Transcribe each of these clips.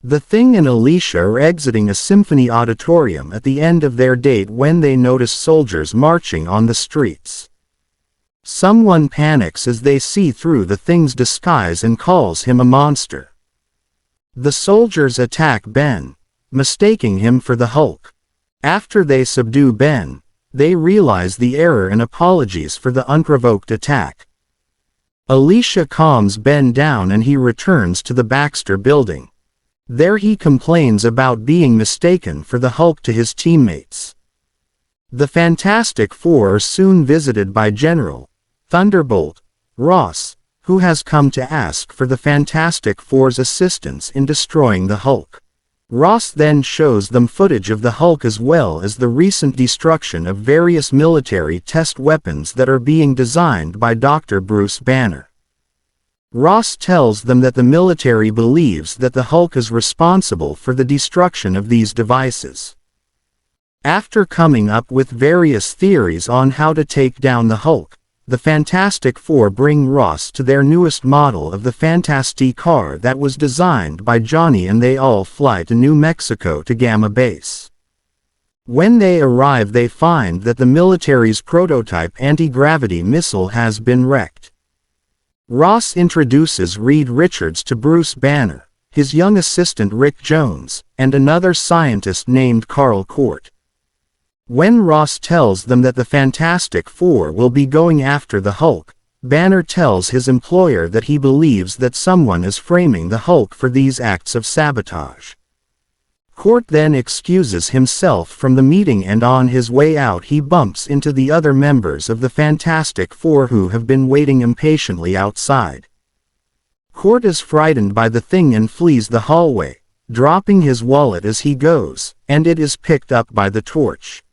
The Thing and Alicia are exiting a symphony auditorium at the end of their date when they notice soldiers marching on the streets. Someone panics as they see through the Thing's disguise and calls him a monster. The soldiers attack Ben, mistaking him for the Hulk. After they subdue Ben, they realize the error and apologies for the unprovoked attack. Alicia calms Ben down and he returns to the Baxter building. There he complains about being mistaken for the Hulk to his teammates. The Fantastic Four are soon visited by General Thunderbolt Ross, who has come to ask for the Fantastic Four's assistance in destroying the Hulk. Ross then shows them footage of the Hulk as well as the recent destruction of various military test weapons that are being designed by Dr. Bruce Banner. Ross tells them that the military believes that the Hulk is responsible for the destruction of these devices. After coming up with various theories on how to take down the Hulk, the Fantastic Four bring Ross to their newest model of the Fantastique car that was designed by Johnny, and they all fly to New Mexico to Gamma Base. When they arrive, they find that the military's prototype anti-gravity missile has been wrecked. Ross introduces Reed Richards to Bruce Banner, his young assistant Rick Jones, and another scientist named Carl Court. When Ross tells them that the Fantastic Four will be going after the Hulk, Banner tells his employer that he believes that someone is framing the Hulk for these acts of sabotage. Court then excuses himself from the meeting, and on his way out he bumps into the other members of the Fantastic Four who have been waiting impatiently outside. Court is frightened by the Thing and flees the hallway, dropping his wallet as he goes, and it is picked up by the Torch.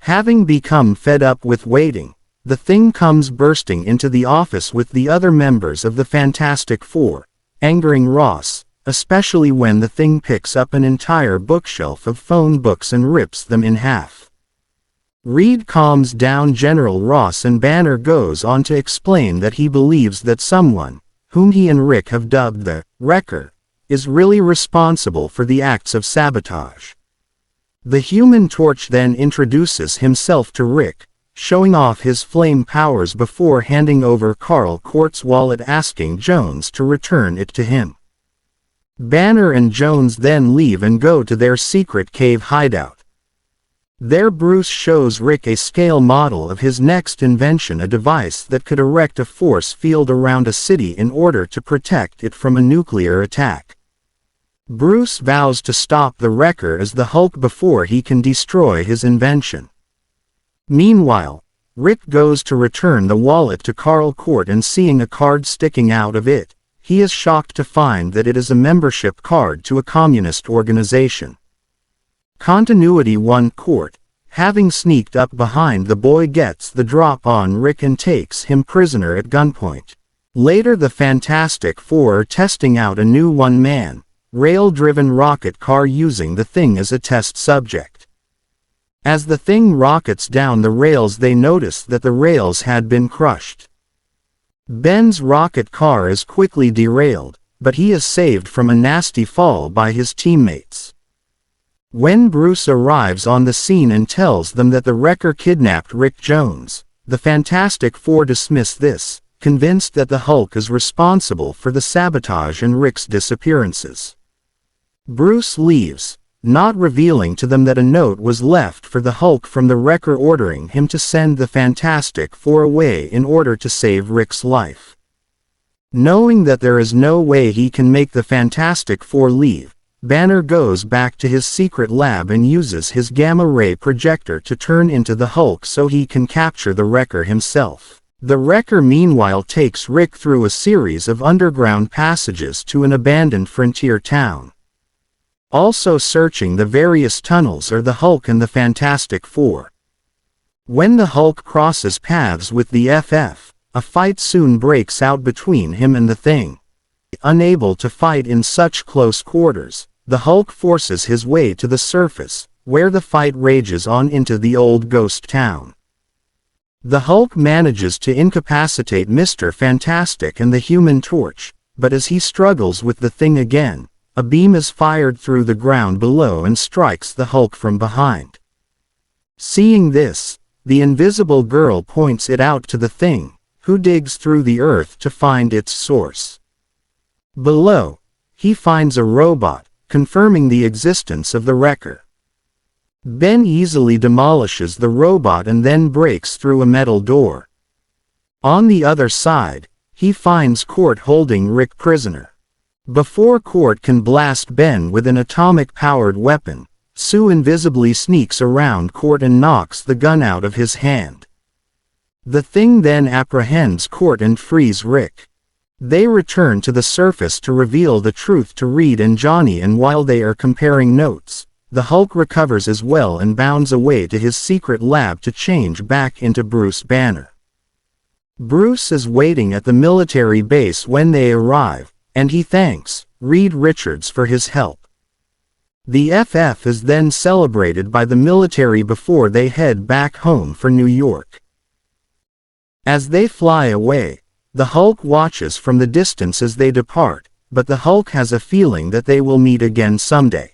Having become fed up with waiting, the Thing comes bursting into the office with the other members of the Fantastic Four, angering Ross, especially when the Thing picks up an entire bookshelf of phone books and rips them in half. Reed calms down General Ross, and Banner goes on to explain that he believes that someone, whom he and Rick have dubbed the Wrecker, is really responsible for the acts of sabotage. The Human Torch then introduces himself to Rick, showing off his flame powers before handing over Carl Court's wallet, asking Jones to return it to him. Banner and Jones then leave and go to their secret cave hideout. There Bruce shows Rick a scale model of his next invention, a device that could erect a force field around a city in order to protect it from a nuclear attack. Bruce vows to stop the Wrecker as the Hulk before he can destroy his invention. Meanwhile, Rick goes to return the wallet to Carl Court, and seeing a card sticking out of it, he is shocked to find that it is a membership card to a communist organization. Continuity 1 Court, having sneaked up behind the boy, gets the drop on Rick and takes him prisoner at gunpoint. Later the Fantastic Four are testing out a new one-man, rail-driven rocket car using the Thing as a test subject. As the Thing rockets down the rails, they notice that the rails had been crushed. Ben's rocket car is quickly derailed, but he is saved from a nasty fall by his teammates. When Bruce arrives on the scene and tells them that the Wrecker kidnapped Rick Jones, the Fantastic Four dismiss this, convinced that the Hulk is responsible for the sabotage and Rick's disappearances. Bruce leaves, not revealing to them that a note was left for the Hulk from the Wrecker ordering him to send the Fantastic Four away in order to save Rick's life. Knowing that there is no way he can make the Fantastic Four leave, Banner goes back to his secret lab and uses his gamma-ray projector to turn into the Hulk so he can capture the Wrecker himself. The Wrecker meanwhile takes Rick through a series of underground passages to an abandoned frontier town. Also searching the various tunnels are the Hulk and the Fantastic Four. When the Hulk crosses paths with the FF, a fight soon breaks out between him and the Thing. Unable to fight in such close quarters, the Hulk forces his way to the surface, where the fight rages on into the old ghost town. The Hulk manages to incapacitate Mr. Fantastic and the Human Torch, but as he struggles with the Thing again, a beam is fired through the ground below and strikes the Hulk from behind. Seeing this, the invisible girl points it out to the Thing, who digs through the earth to find its source. Below, he finds a robot, confirming the existence of the wrecker. Ben easily demolishes the robot and then breaks through a metal door. On the other side, he finds Court holding Rick prisoner. Before Court can blast Ben with an atomic-powered weapon, Sue invisibly sneaks around Court and knocks the gun out of his hand. The Thing then apprehends Court and frees Rick. They return to the surface to reveal the truth to Reed and Johnny, and while they are comparing notes, the Hulk recovers as well and bounds away to his secret lab to change back into Bruce Banner. Bruce is waiting at the military base when they arrive, and he thanks Reed Richards for his help. The FF is then celebrated by the military before they head back home for New York. As they fly away, the Hulk watches from the distance as they depart, but the Hulk has a feeling that they will meet again someday.